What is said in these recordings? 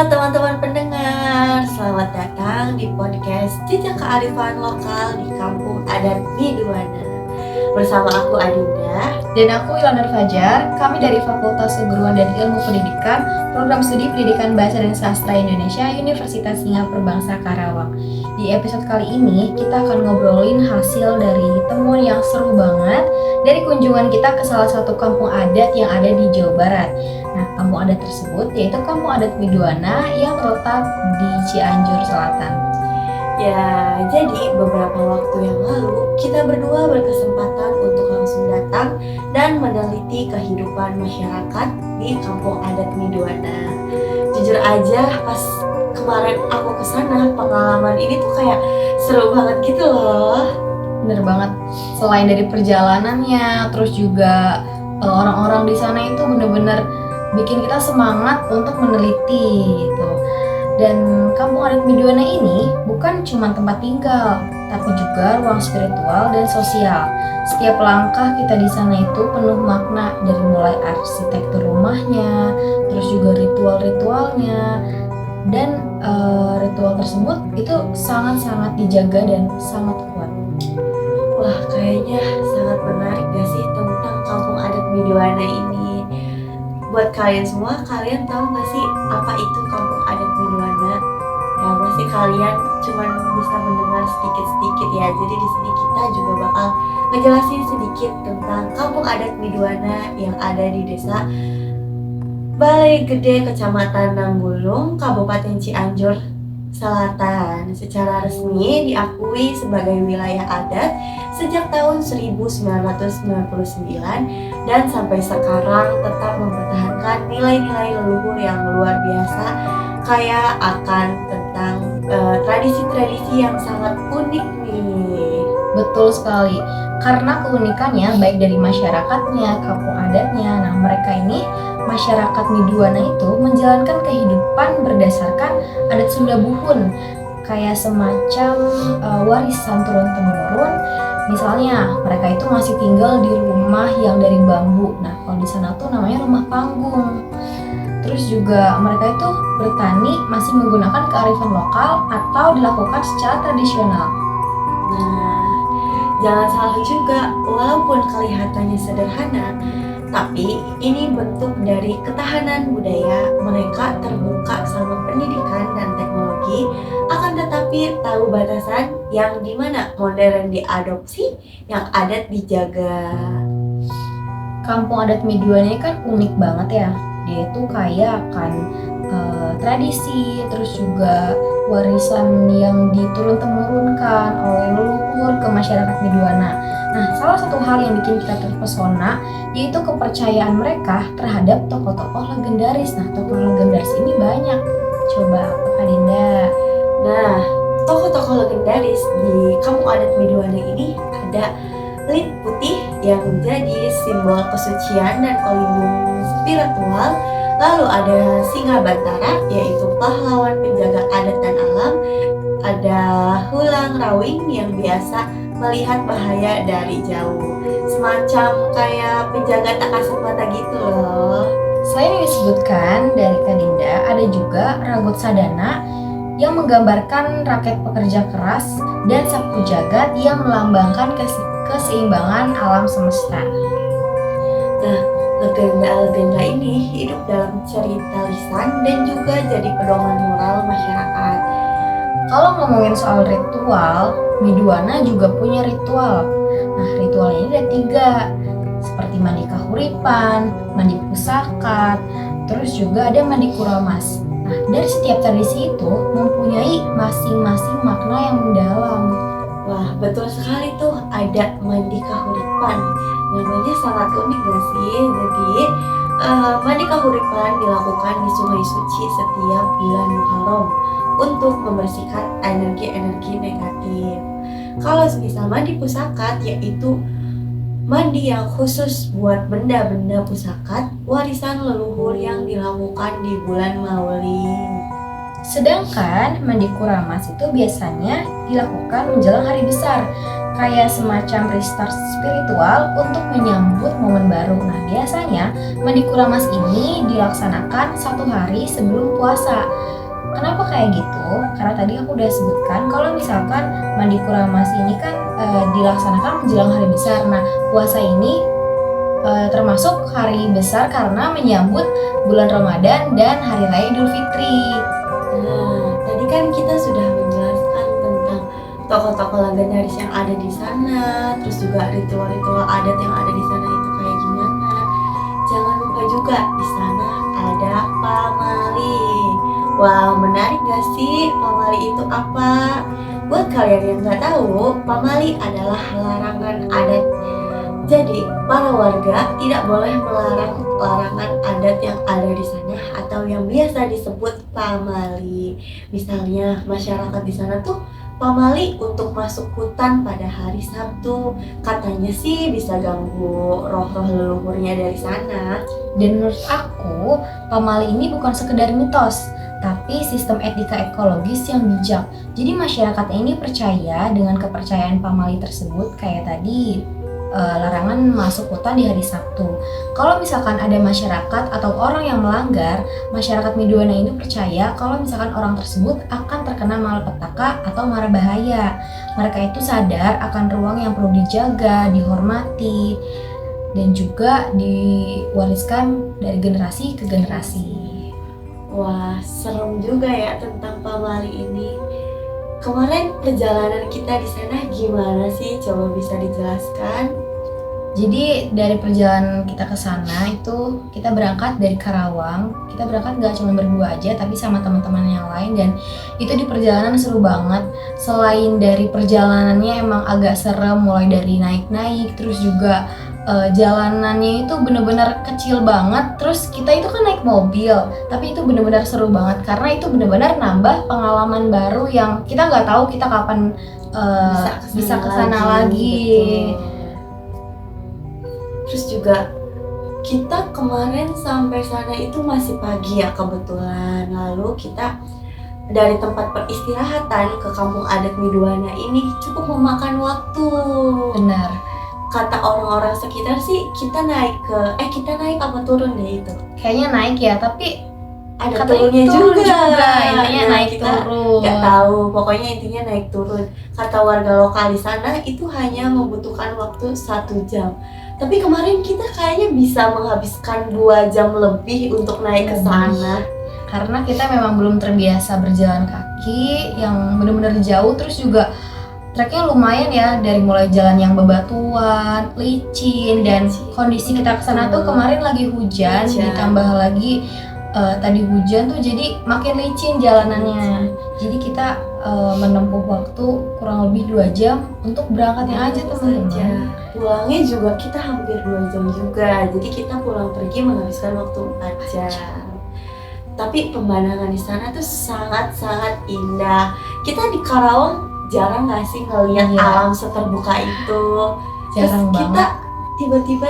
teman-teman pendengar, selamat datang di podcast Jejak Kearifan Lokal di Kampung Adat Miduana. Bersama aku Adinda dan aku Ilander Fajar. Kami dari Fakultas Keguruan dan Ilmu Pendidikan, Program Studi Pendidikan Bahasa dan Sastra Indonesia, Universitas Singapura Bangsa Karawang. Di episode kali ini kita akan ngobrolin hasil dari temuan yang seru banget dari kunjungan kita ke salah satu kampung adat yang ada di Jawa Barat. Nah, kampung adat tersebut yaitu Kampung Adat Miduana yang terletak di Cianjur Selatan. Ya, jadi beberapa waktu yang lalu kita berdua berkesempatan untuk langsung datang dan meneliti kehidupan masyarakat di Kampung Adat Miduana. Jujur aja pas kemarin aku kesana, pengalaman ini tuh kayak seru banget gitu loh. Bener banget, selain dari perjalanannya, terus juga orang-orang di sana itu bener-bener bikin kita semangat untuk meneliti gitu. Dan Kampung Adat Miduana ini bukan cuma tempat tinggal, tapi juga ruang spiritual dan sosial. Setiap langkah kita di sana itu penuh makna, dari mulai arsitektur rumahnya, terus juga ritual-ritualnya. Dan ritual tersebut itu sangat-sangat dijaga dan sangat kuat. Wah, kayaknya sangat menarik gak sih tentang Kampung Adat Miduana ini? Buat kalian semua, kalian tahu gak sih apa itu Kampung Adat Miduana? Ya, pasti kalian cuma bisa mendengar sedikit-sedikit ya. Jadi di sini kita juga bakal ngejelasin sedikit tentang Kampung Adat Miduana yang ada di Desa Balai Gede, Kecamatan Nanggulung, Kabupaten Cianjur Selatan. Secara resmi diakui sebagai wilayah adat sejak tahun 1999 dan sampai sekarang tetap mempertahankan nilai-nilai leluhur yang luar biasa, kaya akan tentang tradisi-tradisi yang sangat unik nih. Betul sekali, karena keunikannya baik dari masyarakatnya, kampung adatnya. Nah, mereka ini, masyarakat Miduana itu menjalankan kehidupan berdasarkan adat Sunda Buhun, kayak semacam warisan turun-temurun. Misalnya, mereka itu masih tinggal di rumah yang dari bambu. Nah, kalau di sana tuh namanya rumah panggung. Terus juga mereka itu bertani masih menggunakan kearifan lokal atau dilakukan secara tradisional. Nah, jangan salah juga, walaupun kelihatannya sederhana, tapi ini bentuk dari ketahanan budaya. Mereka terbuka sama pendidikan dan teknologi, akan tetapi tahu batasan yang dimana modern diadopsi, yang adat dijaga. Kampung Adat Miduana ini kan unik banget ya. Dia itu kaya akan tradisi, terus juga warisan yang diturun-temurunkan oleh leluhur ke masyarakat Miduana. Nah, salah satu hal yang bikin kita terpesona yaitu kepercayaan mereka terhadap tokoh-tokoh legendaris. Nah, tokoh legendaris ini banyak. Coba, Kak Dinda. Nah, tokoh-tokoh legendaris di Kampung Adat Miduana ini ada Lid Putih yang menjadi simbol kesucian dan pelindung spiritual. Lalu ada Singa Bantara, yaitu pahlawan penjaga adat dan alam. Ada Hulang Rawing yang biasa melihat bahaya dari jauh, semacam kayak penjaga tak kasat mata gitu loh. Selain yang disebutkan dari Kak Dinda, ada juga Ragot Sadana yang menggambarkan rakyat pekerja keras, dan Sapu Jagat yang melambangkan keseimbangan alam semesta. Nah, legenda-legenda ini hidup dalam cerita lisan dan juga jadi pedoman moral masyarakat. Kalau ngomongin soal ritual, Miduana juga punya ritual. Nah, ritual ini ada 3, seperti mandi kahuripan, mandi pusakat, terus juga ada mandi kuramas. Nah, dari setiap tradisi itu mempunyai masing-masing makna yang mendalam. Wah, betul sekali tuh, ada mandi kahuripan. Namanya sangat unik gak sih? Jadi, mandi kahuripan dilakukan di Sungai Suci setiap bulan Muharram untuk membersihkan energi-energi negatif. Kalau semisal mandi pusakat, yaitu mandi yang khusus buat benda-benda pusakat, warisan leluhur yang dilakukan di bulan Maulid. Sedangkan mandi kuramas itu biasanya dilakukan menjelang hari besar. kayak semacam restart spiritual untuk menyambut momen baru. Nah, biasanya Mandi Kuramas ini dilaksanakan 1 hari sebelum puasa. Kenapa kayak gitu? Karena tadi aku udah sebutkan kalau misalkan Mandi Kuramas ini kan dilaksanakan menjelang hari besar. Nah, puasa ini termasuk hari besar karena menyambut bulan Ramadan dan Hari Raya Idul Fitri. Nah, tadi kan kita sudah menjelaskan tentang tokoh-tokoh legendaris yang ada di sana, terus juga ritual-ritual adat yang ada di sana itu kayak gimana. Jangan lupa juga di sana ada pamali. Wah, menarik gak sih? Pamali itu apa? Buat kalian yang nggak tahu, pamali adalah larangan adat. Jadi, para warga tidak boleh melarang larangan adat yang ada di sana atau yang biasa disebut pamali. Misalnya, masyarakat di sana tuh pamali untuk masuk hutan pada hari Sabtu. Katanya sih bisa ganggu roh-roh leluhurnya dari sana. Dan menurut aku, pamali ini bukan sekedar mitos, tapi sistem etika ekologis yang bijak. Jadi masyarakat ini percaya dengan kepercayaan pamali tersebut kayak tadi larangan masuk hutan di hari Sabtu. Kalau misalkan ada masyarakat atau orang yang melanggar, masyarakat Midwana ini percaya kalau misalkan orang tersebut akan terkena malapetaka atau mara bahaya. Mereka itu sadar akan ruang yang perlu dijaga, dihormati, dan juga diwariskan dari generasi ke generasi. Wah, serem juga ya tentang pamali ini. Kemarin perjalanan kita di sana gimana sih? Coba bisa dijelaskan? Jadi dari perjalanan kita ke sana itu kita berangkat dari Karawang. Kita berangkat gak cuma berdua aja, tapi sama teman-teman yang lain, dan itu di perjalanan seru banget. Selain dari perjalanannya emang agak serem, mulai dari naik-naik, terus juga jalanannya itu benar-benar kecil banget. Terus kita itu kan naik mobil, tapi itu benar-benar seru banget karena itu benar-benar nambah pengalaman baru yang kita nggak tahu kita kapan bisa kesana lagi. Betul. Terus juga kita kemarin sampai sana itu masih pagi ya kebetulan. Lalu kita dari tempat peristirahatan ke kampung adat Midwana ini cukup memakan waktu. Benar. Kata orang-orang sekitar sih kita naik apa turun deh itu. Kayaknya naik ya, tapi Ada katanya turunnya turun juga. intinya Nah, naik kita turun. nggak tahu, pokoknya intinya naik turun. Kata warga lokal di sana itu hanya membutuhkan waktu 1 jam. Tapi kemarin kita kayaknya bisa menghabiskan 2 jam lebih untuk naik ke sana. Karena kita memang belum terbiasa berjalan kaki yang benar-benar jauh, terus juga treknya lumayan ya, dari mulai jalan yang bebatuan, licin, dan kondisi kita kesana tuh kemarin lagi hujan. Ditambah lagi tadi hujan tuh jadi makin licin jalanannya. Jadi kita menempuh waktu kurang lebih 2 jam untuk berangkatnya aja teman-teman. Pulangnya juga kita hampir 2 jam juga. Jadi kita pulang pergi menghabiskan waktu 4 jam. Tapi pemandangan di sana tuh sangat-sangat indah. Kita di Karawang jarang nggak sih ngelihat alam seterbuka itu. Jarang Terus kita banget. tiba-tiba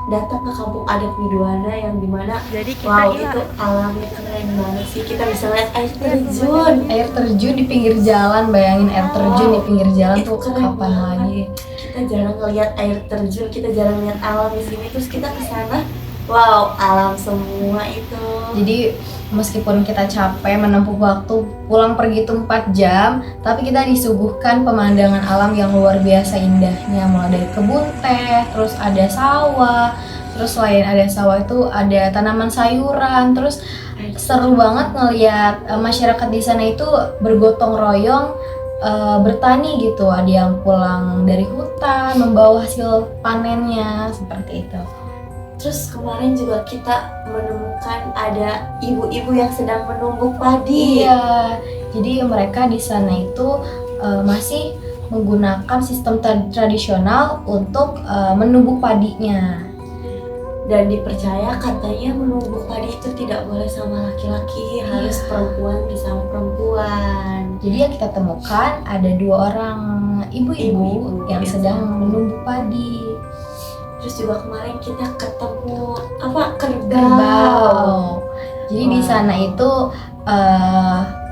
datang ke kampung adat Midwana yang dimana Jadi itu alamnya keren banget sih. Kita bisa lihat air terjun. Air terjun di pinggir jalan, bayangin air terjun di pinggir jalan Itu tuh keren kapan banget. lagi? Kita jarang ngelihat air terjun, kita jarang lihat alam di sini. Terus kita ke sana, wow, alam semua itu. Jadi meskipun kita capek menempuh waktu pulang pergi tuh 4 jam, tapi kita disuguhkan pemandangan alam yang luar biasa indahnya. Mulai dari kebun teh, terus ada sawah, terus selain ada sawah itu ada tanaman sayuran. Terus seru banget ngelihat masyarakat di sana itu bergotong royong bertani gitu. Ada yang pulang dari hutan membawa hasil panennya seperti itu. Terus kemarin juga kita menemukan ada ibu-ibu yang sedang menumbuk padi. Iya, jadi mereka di sana itu masih menggunakan sistem tradisional untuk menumbuk padinya. Dan dipercaya katanya menumbuk padi itu tidak boleh sama laki-laki, harus perempuan bersama perempuan. Jadi yang kita temukan ada 2 orang ibu-ibu yang sedang menumbuk padi. Terus juga kemarin kita ketemu kerbau. Kerbau. Jadi di sana itu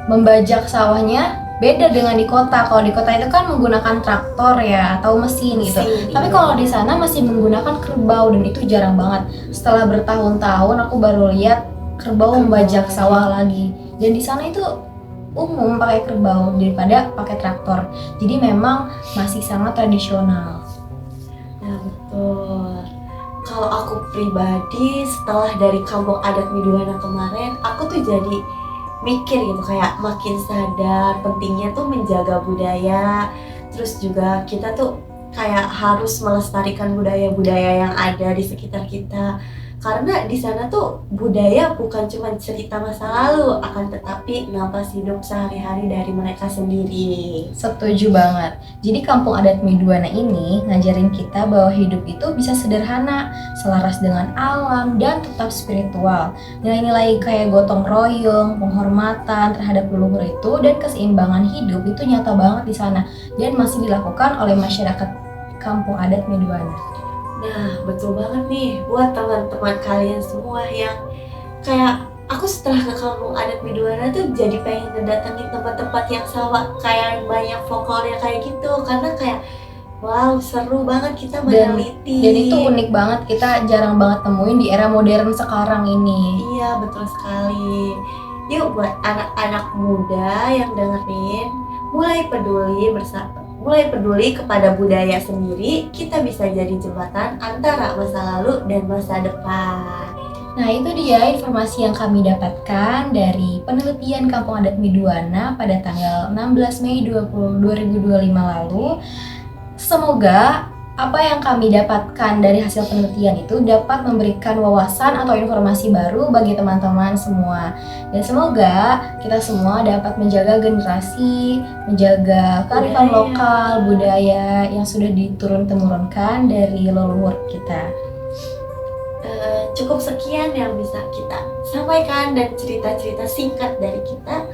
membajak sawahnya Beda dengan di kota. Kalau di kota itu kan menggunakan traktor ya atau mesin gitu. Tapi kalau di sana masih menggunakan kerbau dan itu jarang banget. Setelah bertahun-tahun aku baru lihat kerbau membajak sawah lagi. Dan di sana itu umum pakai kerbau daripada pakai traktor. Jadi memang masih sangat tradisional. Nah betul. Kalau aku pribadi setelah dari kampung adat Midwana kemarin, aku tuh jadi mikir gitu, kayak makin sadar pentingnya tuh menjaga budaya. Terus juga kita tuh kayak harus melestarikan budaya-budaya yang ada di sekitar kita. Karena di sana tuh budaya bukan cuma cerita masa lalu, akan tetapi napas hidup sehari-hari dari mereka sendiri. Setuju banget. Jadi kampung adat Midwana ini ngajarin kita bahwa hidup itu bisa sederhana, selaras dengan alam, dan tetap spiritual. Nilai-nilai kayak gotong royong, penghormatan terhadap leluhur itu, dan keseimbangan hidup itu nyata banget di sana dan masih dilakukan oleh masyarakat kampung adat Midwana. Nah, betul banget nih buat teman-teman kalian semua yang kayak aku setelah ke kampung adat Midwana tuh jadi pengen ngedatengin tempat-tempat yang sama, kayak yang banyak vokalnya kayak gitu, karena kayak wow, seru banget kita meneliti. Dan itu unik banget, kita jarang banget temuin di era modern sekarang ini. Iya, betul sekali. Yuk buat anak-anak muda yang dengerin, mulai peduli kepada budaya sendiri, kita bisa jadi jembatan antara masa lalu dan masa depan. Nah itu dia informasi yang kami dapatkan dari penelitian Kampung Adat Midwana pada tanggal 16 Mei 2025 lalu. Semoga apa yang kami dapatkan dari hasil penelitian itu dapat memberikan wawasan atau informasi baru bagi teman-teman semua. Dan semoga kita semua dapat menjaga generasi, menjaga kearifan lokal, budaya yang sudah diturun-temurunkan dari leluhur kita. Cukup sekian yang bisa kita sampaikan dan cerita-cerita singkat dari kita.